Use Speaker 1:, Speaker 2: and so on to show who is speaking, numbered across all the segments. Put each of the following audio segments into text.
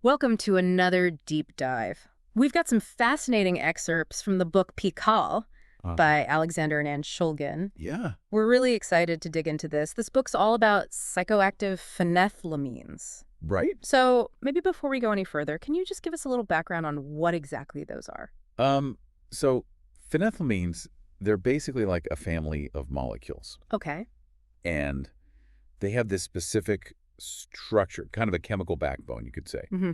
Speaker 1: Welcome to another deep dive. We've got some fascinating excerpts from the book PIHKAL
Speaker 2: Uh,
Speaker 1: by Alexander and Anne Shulgin.
Speaker 2: yeah,
Speaker 1: We're really excited to dig into this. This book's all about psychoactive phenethylamines.
Speaker 2: right.
Speaker 1: So maybe before we go any further, can you just give us a little background on what exactly those are?
Speaker 2: Um, so phenethylamines, they're basically like a family of molecules,
Speaker 1: Okay.
Speaker 2: and they have this specific structure, kind of a chemical backbone, you could say.
Speaker 1: Mm-hmm.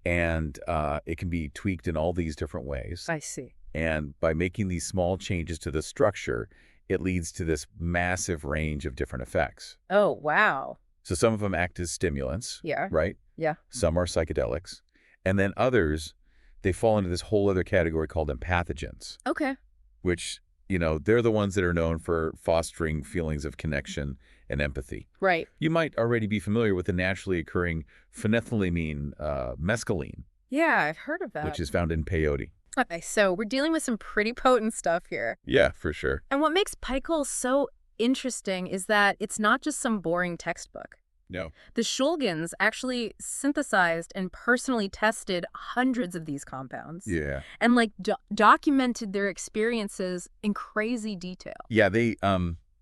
Speaker 2: And it can be tweaked in all these different ways.
Speaker 1: I see.
Speaker 2: And by making these small changes to the structure, it leads to this massive range of different effects.
Speaker 1: Oh, wow.
Speaker 2: So some of them act as stimulants,
Speaker 1: Yeah.
Speaker 2: right?
Speaker 1: Yeah.
Speaker 2: Some are psychedelics. And then others, they fall into this whole other category called empathogens,
Speaker 1: Okay.
Speaker 2: which, they're the ones that are known for fostering feelings of connection and empathy.
Speaker 1: Right.
Speaker 2: You might already be familiar with the naturally occurring phenethylamine, mescaline,
Speaker 1: Yeah, I've heard of that.
Speaker 2: which is found in peyote.
Speaker 1: Okay, so we're dealing with some pretty potent stuff here.
Speaker 2: Yeah, for sure.
Speaker 1: And what makes PIHKAL so interesting is that it's not just some boring textbook.
Speaker 2: No.
Speaker 1: The Shulgins actually synthesized and personally tested hundreds of these compounds
Speaker 2: Yeah.
Speaker 1: and documented their experiences in crazy detail.
Speaker 2: Yeah,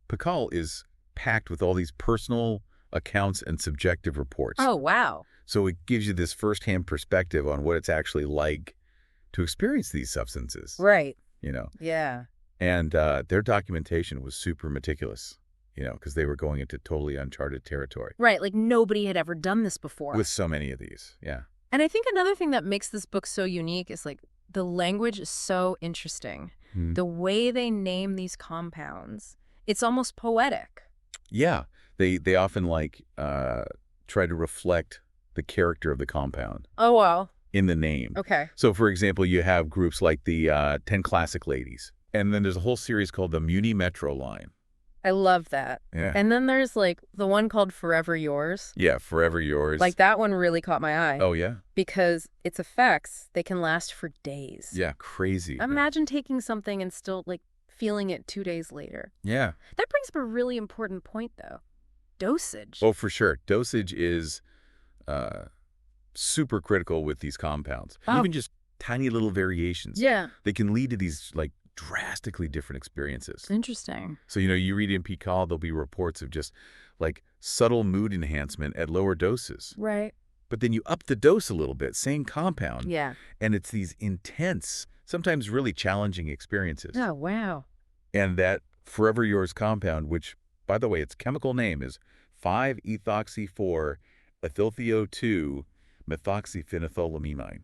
Speaker 2: PIHKAL is packed with all these personal accounts and subjective reports.
Speaker 1: Oh, wow.
Speaker 2: So it gives you this firsthand perspective on what it's actually like to experience these substances,
Speaker 1: Right.
Speaker 2: you know.
Speaker 1: Yeah.
Speaker 2: And their documentation was super meticulous, because they were going into totally uncharted territory
Speaker 1: Right, like nobody had ever done this before.
Speaker 2: with so many of these. Yeah.
Speaker 1: And I think another thing that makes this book so unique is the language is so interesting.
Speaker 2: Hmm.
Speaker 1: The way they name these compounds, it's almost poetic.
Speaker 2: Yeah. They often try to reflect the character of the compound
Speaker 1: Oh, wow.
Speaker 2: in the name.
Speaker 1: Okay.
Speaker 2: So, for example, you have groups like the 10 Classic Ladies. And then there's a whole series called the Muni Metro line.
Speaker 1: I love that.
Speaker 2: Yeah.
Speaker 1: And then there's the one called Forever Yours.
Speaker 2: Yeah, Forever Yours.
Speaker 1: That one really caught my eye.
Speaker 2: Oh, yeah?
Speaker 1: Because its effects, they can last for days.
Speaker 2: Yeah, crazy.
Speaker 1: Imagine taking something and still feeling it 2 days later.
Speaker 2: Yeah.
Speaker 1: That brings up a really important point though. Dosage.
Speaker 2: Oh, for sure. Dosage is super critical with these compounds.
Speaker 1: Wow.
Speaker 2: Even just tiny little variations.
Speaker 1: Yeah.
Speaker 2: They can lead to these drastically different experiences.
Speaker 1: Interesting.
Speaker 2: So, you read in PIHKAL, there'll be reports of just subtle mood enhancement at lower doses.
Speaker 1: Right.
Speaker 2: But then you up the dose a little bit, same compound.
Speaker 1: Yeah.
Speaker 2: And it's these intense, sometimes really challenging experiences.
Speaker 1: Oh, wow.
Speaker 2: And that Forever Yours compound, which, by the way, its chemical name is 5-ethoxy-4-ethylthio-2 methoxyphenethylamine.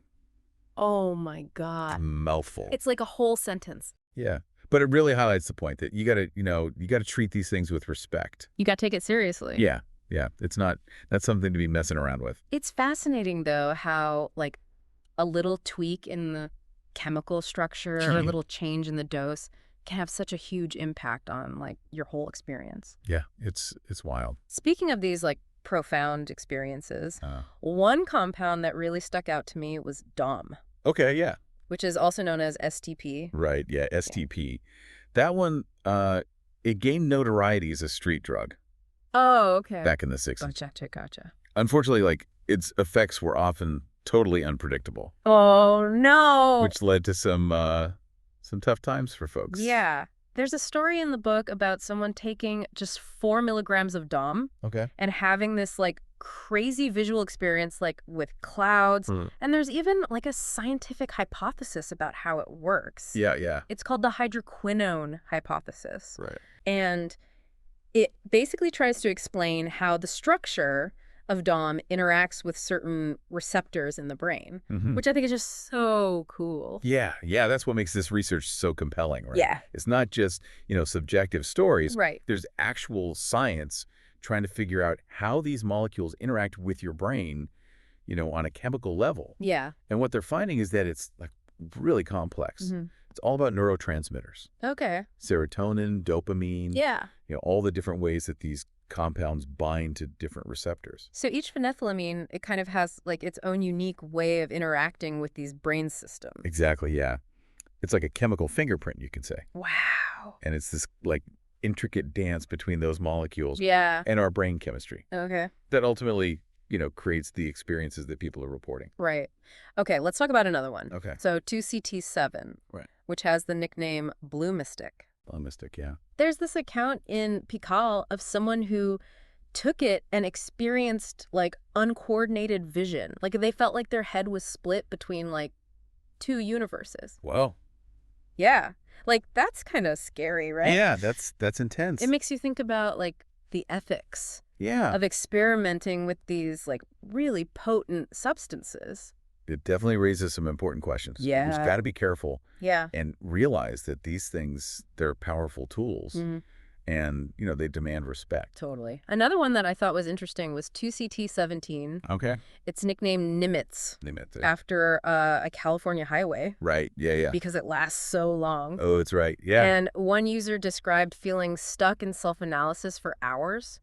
Speaker 1: Oh my God.
Speaker 2: Mouthful.
Speaker 1: It's like a whole sentence.
Speaker 2: Yeah. But it really highlights the point that you gotta treat these things with respect.
Speaker 1: You got to take it seriously.
Speaker 2: Yeah. Yeah. That's something to be messing around with.
Speaker 1: It's fascinating, though, how, a little tweak in the chemical structure or a little change in the dose can have such a huge impact on, your whole experience.
Speaker 2: Yeah. It's wild.
Speaker 1: Speaking of these, profound experiences,
Speaker 2: Uh,
Speaker 1: one compound that really stuck out to me was DOM,
Speaker 2: okay. Yeah.
Speaker 1: which is also known as STP.
Speaker 2: Right. Yeah. STP. That one, it gained notoriety as a street drug
Speaker 1: Oh, okay.
Speaker 2: back in the 60s.
Speaker 1: Gotcha.
Speaker 2: Unfortunately, its effects were often totally unpredictable,
Speaker 1: Oh, no.
Speaker 2: which led to some tough times for folks.
Speaker 1: Yeah. There's a story in the book about someone taking just 4 milligrams of DOM
Speaker 2: Okay.
Speaker 1: and having this crazy visual experience with clouds.
Speaker 2: Hmm.
Speaker 1: And there's even a scientific hypothesis about how it works.
Speaker 2: Yeah. Yeah.
Speaker 1: It's called the hydroquinone hypothesis.
Speaker 2: Right.
Speaker 1: And it basically tries to explain how the structure of DOM interacts with certain receptors in the brain,
Speaker 2: Mhm.
Speaker 1: which I think is just so cool.
Speaker 2: Yeah. Yeah. That's what makes this research so compelling, right?
Speaker 1: Yeah.
Speaker 2: It's not just, subjective stories.
Speaker 1: Right.
Speaker 2: There's actual science trying to figure out how these molecules interact with your brain, on a chemical level.
Speaker 1: Yeah.
Speaker 2: And what they're finding is that it's really complex.
Speaker 1: Mhm.
Speaker 2: It's all about neurotransmitters.
Speaker 1: Okay.
Speaker 2: Serotonin, dopamine,
Speaker 1: Yeah.
Speaker 2: all the different ways that these compounds bind to different receptors.
Speaker 1: So each phenethylamine, it kind of has its own unique way of interacting with these brain systems.
Speaker 2: Exactly, yeah. It's like a chemical fingerprint, you could say.
Speaker 1: Wow.
Speaker 2: And it's this intricate dance between those molecules
Speaker 1: Yeah.
Speaker 2: and our brain chemistry
Speaker 1: Okay.
Speaker 2: that ultimately, creates the experiences that people are reporting.
Speaker 1: Right. Okay, let's talk about another one.
Speaker 2: Okay.
Speaker 1: So 2CT7,
Speaker 2: Right.
Speaker 1: which has the nickname Blue Mystic.
Speaker 2: Blue Mystic, yeah.
Speaker 1: There's this account in PIHKAL of someone who took it and experienced, like, uncoordinated vision. Like, they felt like their head was split between, like, two universes.
Speaker 2: Whoa.
Speaker 1: Yeah. Like, that's kind of scary, right?
Speaker 2: Yeah, that's intense.
Speaker 1: It makes you think about, like, the ethics
Speaker 2: Yeah.
Speaker 1: of experimenting with these, like, really potent substances.
Speaker 2: It definitely raises some important questions.
Speaker 1: Yeah.
Speaker 2: We've got to be careful
Speaker 1: Yeah.
Speaker 2: and realize that these things, they're powerful tools.
Speaker 1: Mm-hmm.
Speaker 2: And, they demand respect.
Speaker 1: Totally. Another one that I thought was interesting was 2CT17.
Speaker 2: Okay.
Speaker 1: It's nicknamed Nimitz
Speaker 2: Nimitz.
Speaker 1: after a California highway
Speaker 2: Right. Yeah, yeah.
Speaker 1: because it lasts so long.
Speaker 2: Oh, it's right. Yeah.
Speaker 1: And one user described feeling stuck in self-analysis for hours,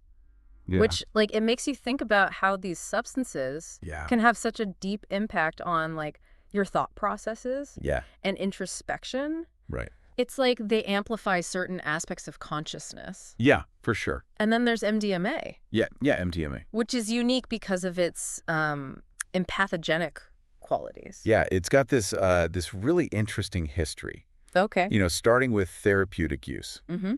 Speaker 1: which, like, it makes you think about how these substances can have such a deep impact on, like, your thought processes and introspection.
Speaker 2: Right.
Speaker 1: It's like they amplify certain aspects of consciousness.
Speaker 2: Yeah, for sure.
Speaker 1: And then there's MDMA.
Speaker 2: Yeah, MDMA.
Speaker 1: Which is unique because of its empathogenic qualities.
Speaker 2: Yeah, it's got this this really interesting history.
Speaker 1: Okay.
Speaker 2: Starting with therapeutic use.
Speaker 1: Mm-hmm.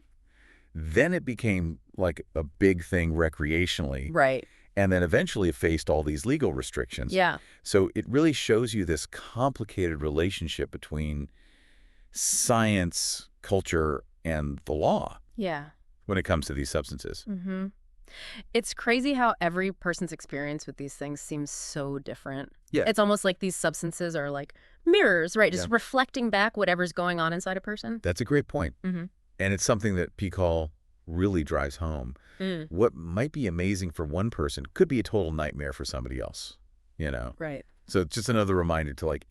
Speaker 2: Then it became like a big thing recreationally.
Speaker 1: Right.
Speaker 2: And then eventually it faced all these legal restrictions.
Speaker 1: Yeah.
Speaker 2: So it really shows you this complicated relationship between science, culture, and the law.
Speaker 1: Yeah.
Speaker 2: When it comes to these substances.
Speaker 1: Mm-hmm. It's crazy how every person's experience with these things seems so different.
Speaker 2: Yeah.
Speaker 1: It's almost like these substances are like mirrors, right? Just reflecting back whatever's going on inside a person.
Speaker 2: That's a great point.
Speaker 1: Mm-hmm.
Speaker 2: And it's something that PIHKAL really drives home. What might be amazing for one person could be a total nightmare for somebody else,
Speaker 1: Right.
Speaker 2: So it's just another reminder to, like,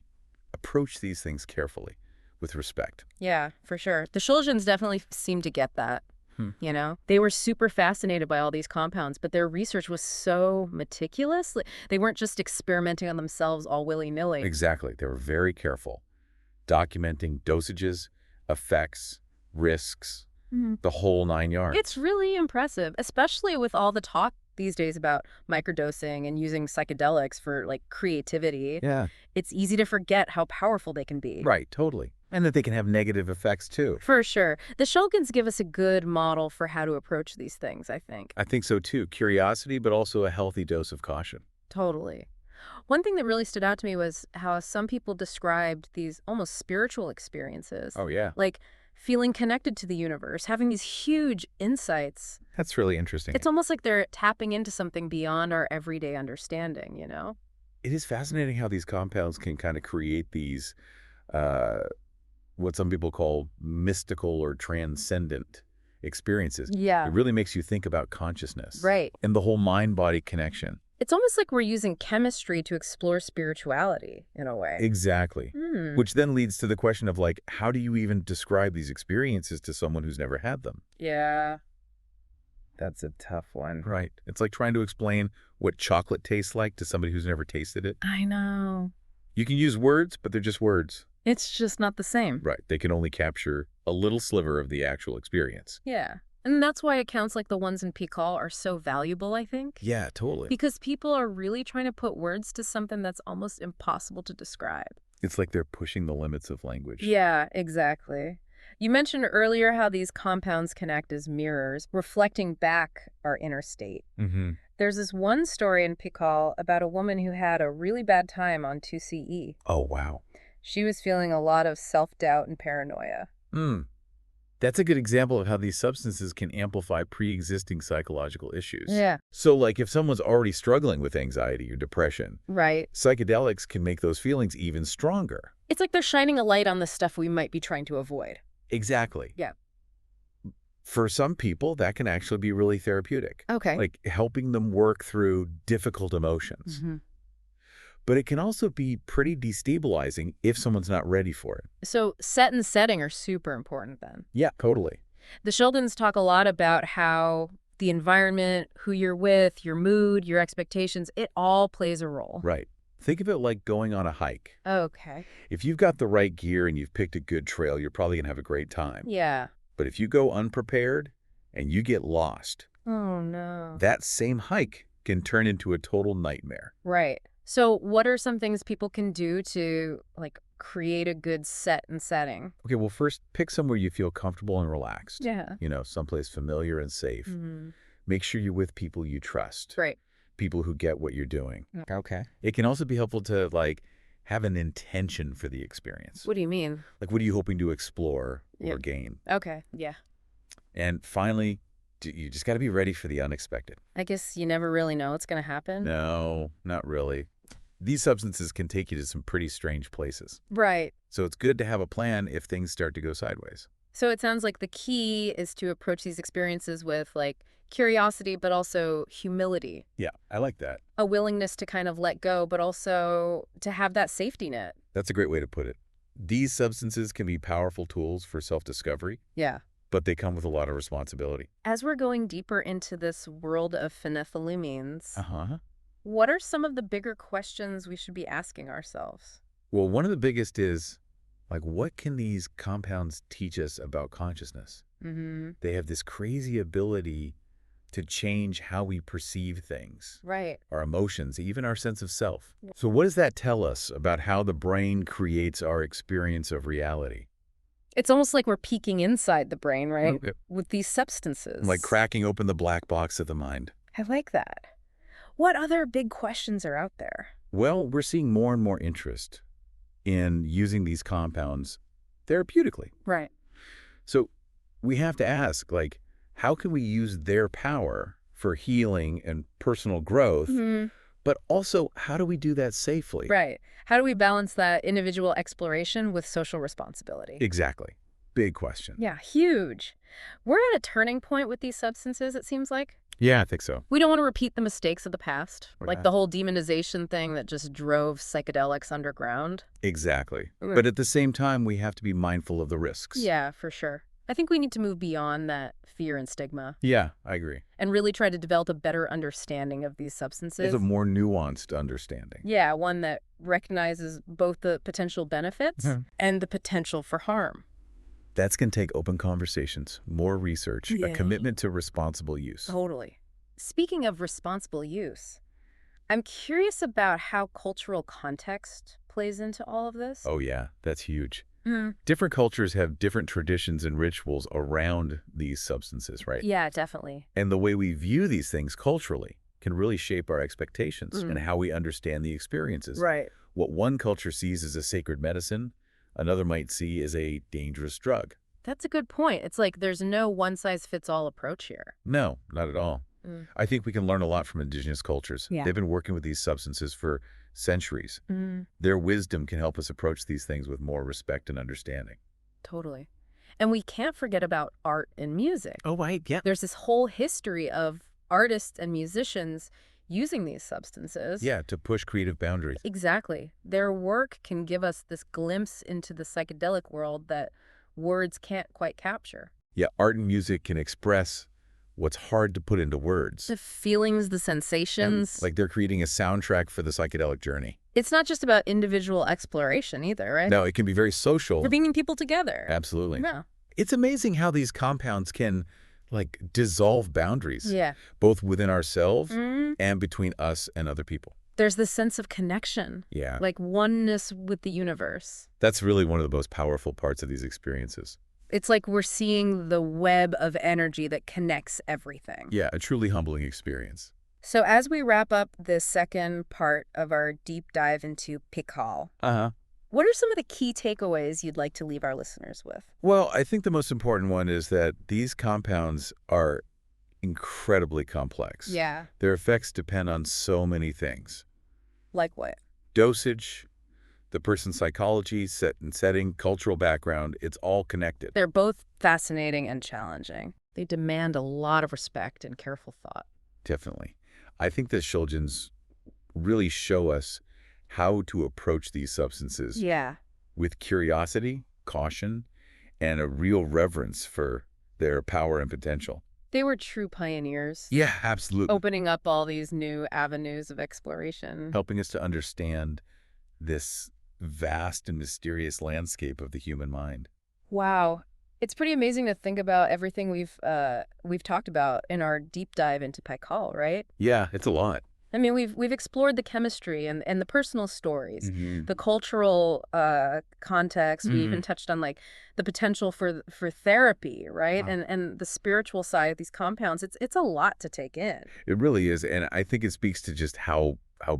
Speaker 2: approach these things carefully with respect.
Speaker 1: Yeah, for sure. The Shulgins definitely seem to get that. They were super fascinated by all these compounds, but their research was so meticulous. They weren't just experimenting on themselves all willy-nilly.
Speaker 2: Exactly. They were very careful, documenting dosages, effects, risks, the whole 9 yards.
Speaker 1: It's really impressive, especially with all the talk these days about microdosing and using psychedelics for, like, creativity.
Speaker 2: Yeah.
Speaker 1: It's easy to forget how powerful they can be.
Speaker 2: Right, totally. And that they can have negative effects, too.
Speaker 1: For sure. The Shulgins give us a good model for how to approach these things, I think.
Speaker 2: I think so, too. Curiosity, but also a healthy dose of caution.
Speaker 1: Totally. One thing that really stood out to me was how some people described these almost spiritual experiences.
Speaker 2: Oh, yeah.
Speaker 1: Like feeling connected to the universe, having these huge insights.
Speaker 2: That's really interesting.
Speaker 1: It's almost like they're tapping into something beyond our everyday understanding,
Speaker 2: It is fascinating how these compounds can kind of create these, what some people call mystical or transcendent experiences.
Speaker 1: Yeah.
Speaker 2: It really makes you think about consciousness.
Speaker 1: Right.
Speaker 2: And the whole mind-body connection.
Speaker 1: It's almost like we're using chemistry to explore spirituality, in a way.
Speaker 2: Exactly. Which then leads to the question of, like, how do you even describe these experiences to someone who's never had them?
Speaker 1: Yeah. That's a tough one.
Speaker 2: Right. It's like trying to explain what chocolate tastes like to somebody who's never tasted it.
Speaker 1: I know.
Speaker 2: You can use words, but they're just words.
Speaker 1: It's just not the same.
Speaker 2: Right. They can only capture a little sliver of the actual experience.
Speaker 1: Yeah. And that's why accounts like the ones in PIHKAL are so valuable, I think.
Speaker 2: Yeah, totally.
Speaker 1: Because people are really trying to put words to something that's almost impossible to describe.
Speaker 2: It's like they're pushing the limits of language.
Speaker 1: Yeah, exactly. You mentioned earlier how these compounds can act as mirrors, reflecting back our inner state. There's this one story in PIHKAL about a woman who had a really bad time on 2CE.
Speaker 2: Oh, wow.
Speaker 1: She was feeling a lot of self-doubt and paranoia.
Speaker 2: That's a good example of how these substances can amplify pre-existing psychological issues.
Speaker 1: Yeah.
Speaker 2: So, like, if someone's already struggling with anxiety or depression,
Speaker 1: Right.
Speaker 2: psychedelics can make those feelings even stronger.
Speaker 1: It's like they're shining a light on the stuff we might be trying to avoid.
Speaker 2: Exactly.
Speaker 1: Yeah.
Speaker 2: For some people, that can actually be really therapeutic.
Speaker 1: Okay.
Speaker 2: Like helping them work through difficult emotions. But it can also be pretty destabilizing if someone's not ready for it.
Speaker 1: So set and setting are super important then.
Speaker 2: Yeah, totally.
Speaker 1: The Shulgins talk a lot about how the environment, who you're with, your mood, your expectations, it all plays a role.
Speaker 2: Right. Think of it like going on a hike.
Speaker 1: Okay.
Speaker 2: If you've got the right gear and you've picked a good trail, you're probably going to have a great time.
Speaker 1: Yeah.
Speaker 2: But if you go unprepared and you get lost,
Speaker 1: Oh, no.
Speaker 2: that same hike can turn into a total nightmare.
Speaker 1: Right. So what are some things people can do to, like, create a good set and setting?
Speaker 2: Okay, well, first, pick somewhere you feel comfortable and relaxed.
Speaker 1: Yeah.
Speaker 2: Someplace familiar and safe.
Speaker 1: Mm.
Speaker 2: Make sure you're with people you trust.
Speaker 1: Great.
Speaker 2: People who get what you're doing.
Speaker 3: Okay.
Speaker 2: It can also be helpful to, like, have an intention for the experience.
Speaker 1: What do you mean?
Speaker 2: Like, what are you hoping to explore
Speaker 1: Yeah.
Speaker 2: or gain?
Speaker 1: Okay. Yeah.
Speaker 2: And finally, you just got to be ready for the unexpected.
Speaker 1: I guess you never really know what's going to happen.
Speaker 2: No, not really. These substances can take you to some pretty strange places.
Speaker 1: Right.
Speaker 2: So it's good to have a plan if things start to go sideways.
Speaker 1: So it sounds like the key is to approach these experiences with, like, curiosity, but also humility.
Speaker 2: Yeah, I like that.
Speaker 1: A willingness to kind of let go, but also to have that safety net.
Speaker 2: That's a great way to put it. These substances can be powerful tools for self-discovery,
Speaker 1: Yeah.
Speaker 2: but they come with a lot of responsibility.
Speaker 1: As we're going deeper into this world of phenethylamines,
Speaker 2: Uh-huh.
Speaker 1: what are some of the bigger questions we should be asking ourselves?
Speaker 2: Well, one of the biggest is, like, what can these compounds teach us about consciousness?
Speaker 1: Mm-hmm.
Speaker 2: They have this crazy ability to change how we perceive things,
Speaker 1: Right.
Speaker 2: our emotions, even our sense of self. So what does that tell us about how the brain creates our experience of reality?
Speaker 1: It's almost like we're peeking inside the brain, right?
Speaker 2: Okay.
Speaker 1: With these substances.
Speaker 2: Like cracking open the black box of the mind.
Speaker 1: I like that. What other big questions are out there?
Speaker 2: Well, we're seeing more and more interest in using these compounds therapeutically.
Speaker 1: Right.
Speaker 2: So we have to ask, like, how can we use their power for healing and personal growth, but also how do we do that safely?
Speaker 1: Right. How do we balance that individual exploration with social responsibility?
Speaker 2: Exactly. Big question.
Speaker 1: Yeah, huge. We're at a turning point with these substances, it seems like.
Speaker 2: Yeah, I think so.
Speaker 1: We don't want to repeat the mistakes of the past, like
Speaker 2: Yeah.
Speaker 1: the whole demonization thing that just drove psychedelics underground.
Speaker 2: Exactly. But at the same time, we have to be mindful of the risks.
Speaker 1: Yeah, for sure. I think we need to move beyond that fear and stigma
Speaker 2: Yeah, I agree.
Speaker 1: and really try to develop a better understanding of these substances.
Speaker 2: It's a more nuanced understanding.
Speaker 1: Yeah, one that recognizes both the potential benefits and the potential for harm.
Speaker 2: That's going to take open conversations, more research,
Speaker 1: Yeah.
Speaker 2: a commitment to responsible use.
Speaker 1: Totally. Speaking of responsible use, I'm curious about how cultural context plays into all of this.
Speaker 2: Oh, yeah, that's huge.
Speaker 1: Mm.
Speaker 2: Different cultures have different traditions and rituals around these substances, right?
Speaker 1: Yeah, definitely.
Speaker 2: And the way we view these things culturally can really shape our expectations and how we understand the experiences.
Speaker 1: Right.
Speaker 2: What one culture sees as a sacred medicine, another might see as a dangerous drug.
Speaker 1: That's a good point. It's like there's no one-size-fits-all approach here.
Speaker 2: No, not at all.
Speaker 1: Mm.
Speaker 2: I think we can learn a lot from indigenous cultures.
Speaker 1: Yeah.
Speaker 2: They've been working with these substances for centuries.
Speaker 1: Mm.
Speaker 2: Their wisdom can help us approach these things with more respect and understanding.
Speaker 1: Totally. And we can't forget about art and music.
Speaker 2: Oh, right, yeah.
Speaker 1: There's this whole history of artists and musicians using these substances.
Speaker 2: Yeah, to push creative boundaries.
Speaker 1: Exactly. Their work can give us this glimpse into the psychedelic world that words can't quite capture.
Speaker 2: Yeah, art and music can express what's hard to put into words.
Speaker 1: The feelings, the sensations.
Speaker 2: Like they're creating a soundtrack for the psychedelic journey.
Speaker 1: It's not just about individual exploration either, right?
Speaker 2: No, it can be very social.
Speaker 1: We're bringing people together.
Speaker 2: Absolutely.
Speaker 1: Yeah.
Speaker 2: It's amazing how these compounds can, like, dissolve boundaries.
Speaker 1: Yeah.
Speaker 2: Both within ourselves
Speaker 1: Mm.
Speaker 2: and between us and other people.
Speaker 1: There's this sense of connection.
Speaker 2: Yeah.
Speaker 1: Like oneness with the universe.
Speaker 2: That's really one of the most powerful parts of these experiences.
Speaker 1: It's like we're seeing the web of energy that connects everything.
Speaker 2: Yeah, a truly humbling experience.
Speaker 1: So as we wrap up this second part of our deep dive into PIHKAL, what are some of the key takeaways you'd like to leave our listeners with?
Speaker 2: Well, I think the most important one is that these compounds are incredibly complex.
Speaker 1: Yeah.
Speaker 2: Their effects depend on so many things.
Speaker 1: Like what?
Speaker 2: Dosage, the person's psychology, setting, cultural background, it's all connected.
Speaker 1: They're both fascinating and challenging. They demand a lot of respect and careful thought.
Speaker 2: Definitely. I think the Shulgins really show us how to approach these substances
Speaker 1: Yeah.
Speaker 2: with curiosity, caution, and a real reverence for their power and potential.
Speaker 1: They were true pioneers.
Speaker 2: Yeah, absolutely.
Speaker 1: Opening up all these new avenues of exploration.
Speaker 2: Helping us to understand this vast and mysterious landscape of the human mind.
Speaker 1: Wow. It's pretty amazing to think about everything we've talked about in our deep dive into PIHKAL, right?
Speaker 2: Yeah, it's a lot.
Speaker 1: I mean, we've explored the chemistry and the personal stories,
Speaker 2: Mm-hmm.
Speaker 1: the cultural context. We even touched on like the potential for therapy, right? And the spiritual side of these compounds. It's a lot to take in.
Speaker 2: It really is, and I think it speaks to just how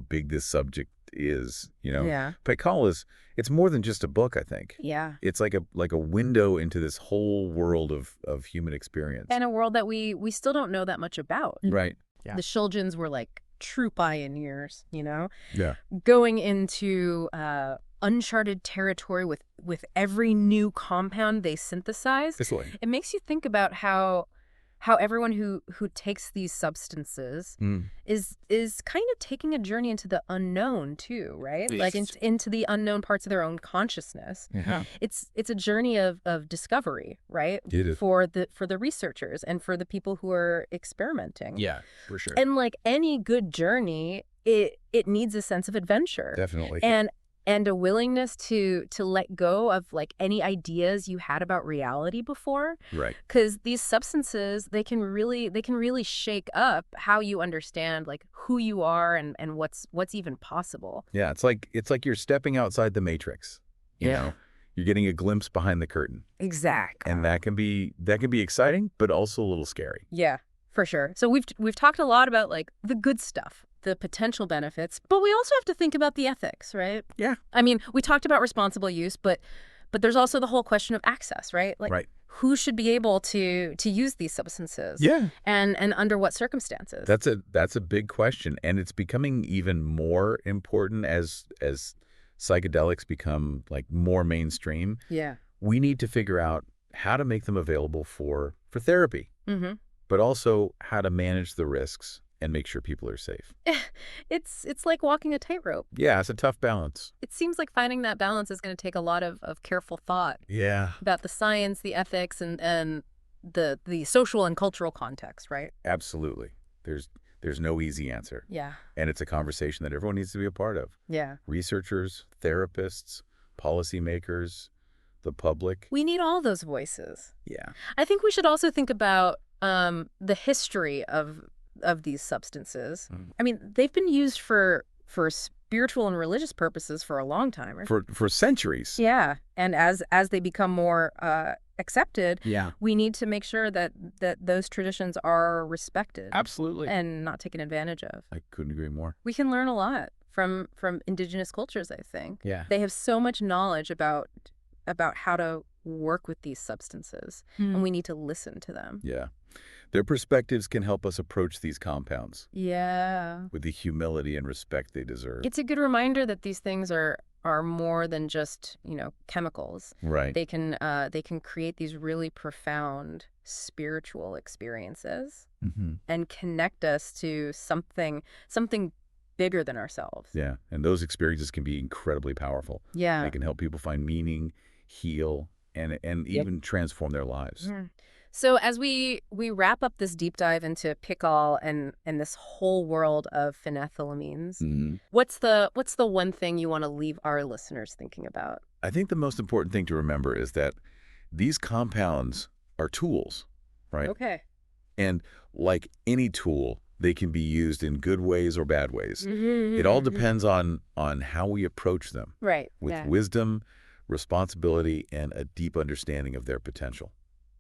Speaker 2: big this subject is.
Speaker 1: Yeah.
Speaker 2: PIHKAL it's more than just a book, I think.
Speaker 1: Yeah.
Speaker 2: It's like a window into this whole world of human experience.
Speaker 1: And a world that we still don't know that much about.
Speaker 2: Right.
Speaker 1: Yeah. The Shulgins were like true pioneers,
Speaker 2: Yeah.
Speaker 1: going into uncharted territory with every new compound they synthesize. It makes you think about how everyone who takes these substances is kind of taking a journey into the unknown too, right?
Speaker 2: Yes.
Speaker 1: Like into the unknown parts of their own consciousness.
Speaker 2: Yeah.
Speaker 1: It's a journey of discovery, right?
Speaker 2: It is.
Speaker 1: For the researchers and for the people who are experimenting.
Speaker 2: Yeah, for sure.
Speaker 1: And like any good journey, it needs a sense of adventure.
Speaker 2: Definitely.
Speaker 1: And a willingness to let go of like any ideas you had about reality before.
Speaker 2: Right.
Speaker 1: Because these substances, they can really shake up how you understand like who you are and what's even possible.
Speaker 2: Yeah, it's like you're stepping outside the matrix. You know? You're getting a glimpse behind the curtain.
Speaker 1: Exactly.
Speaker 2: And that can be exciting, but also a little scary.
Speaker 1: Yeah, for sure. So we've talked a lot about like the good stuff, the potential benefits, but we also have to think about the ethics, right?
Speaker 2: Yeah.
Speaker 1: I mean, we talked about responsible use, but there's also the whole question of access, right? Like
Speaker 2: right.
Speaker 1: Who should be able to use these substances?
Speaker 2: Yeah.
Speaker 1: And under what circumstances?
Speaker 2: That's a big question, and it's becoming even more important as psychedelics become like more mainstream.
Speaker 1: Yeah.
Speaker 2: We need to figure out how to make them available for therapy, but also how to manage the risks and make sure people are safe.
Speaker 1: It's like walking a tightrope.
Speaker 2: Yeah, it's a tough balance.
Speaker 1: It seems like finding that balance is going to take a lot of careful thought.
Speaker 2: Yeah.
Speaker 1: About the science, the ethics, and the social and cultural context, right?
Speaker 2: Absolutely. There's no easy answer.
Speaker 1: Yeah.
Speaker 2: And it's a conversation that everyone needs to be a part of.
Speaker 1: Yeah.
Speaker 2: Researchers, therapists, policymakers, the public.
Speaker 1: We need all those voices.
Speaker 2: Yeah.
Speaker 1: I think we should also think about the history of these substances. I mean, they've been used for spiritual and religious purposes for a long time, right?
Speaker 2: For centuries.
Speaker 1: Yeah. And as they become more accepted, we need to make sure that those traditions are respected.
Speaker 2: Absolutely.
Speaker 1: And not taken advantage of.
Speaker 2: I couldn't agree more.
Speaker 1: We can learn a lot from indigenous cultures, I think.
Speaker 2: Yeah.
Speaker 1: They have so much knowledge about how to work with these substances, and we need to listen to them.
Speaker 2: Yeah. Their perspectives can help us approach these compounds.
Speaker 1: Yeah.
Speaker 2: With the humility and respect they deserve.
Speaker 1: It's a good reminder that these things are more than just, chemicals.
Speaker 2: Right.
Speaker 1: They can create these really profound spiritual experiences and connect us to something bigger than ourselves.
Speaker 2: Yeah. And those experiences can be incredibly powerful.
Speaker 1: Yeah.
Speaker 2: They can help people find meaning, heal, and even transform their lives.
Speaker 1: So as we wrap up this deep dive into PIHKAL and this whole world of phenethylamines, what's the one thing you want to leave our listeners thinking about?
Speaker 2: I think the most important thing to remember is that these compounds are tools, right?
Speaker 1: Okay.
Speaker 2: And like any tool, they can be used in good ways or bad ways. It all depends on how we approach them.
Speaker 1: Right.
Speaker 2: With wisdom, responsibility, and a deep understanding of their potential.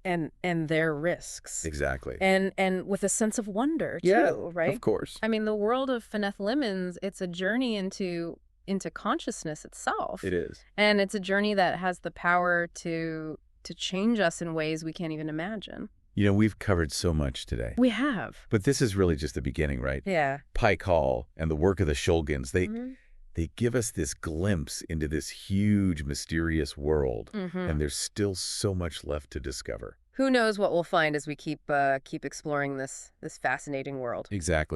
Speaker 1: And their risks.
Speaker 2: Exactly.
Speaker 1: And with a sense of wonder too, right?
Speaker 2: Of course.
Speaker 1: I mean, the world of phenethylamines, it's a journey into consciousness itself.
Speaker 2: It is.
Speaker 1: And it's a journey that has the power to change us in ways we can't even imagine.
Speaker 2: We've covered so much today.
Speaker 1: We have.
Speaker 2: But this is really just the beginning, right?
Speaker 1: Yeah.
Speaker 2: PIHKAL and the work of the Shulgins, they give us this glimpse into this huge, mysterious world. And there's still so much left to discover.
Speaker 1: Who knows what we'll find as we keep exploring this fascinating world.
Speaker 2: Exactly.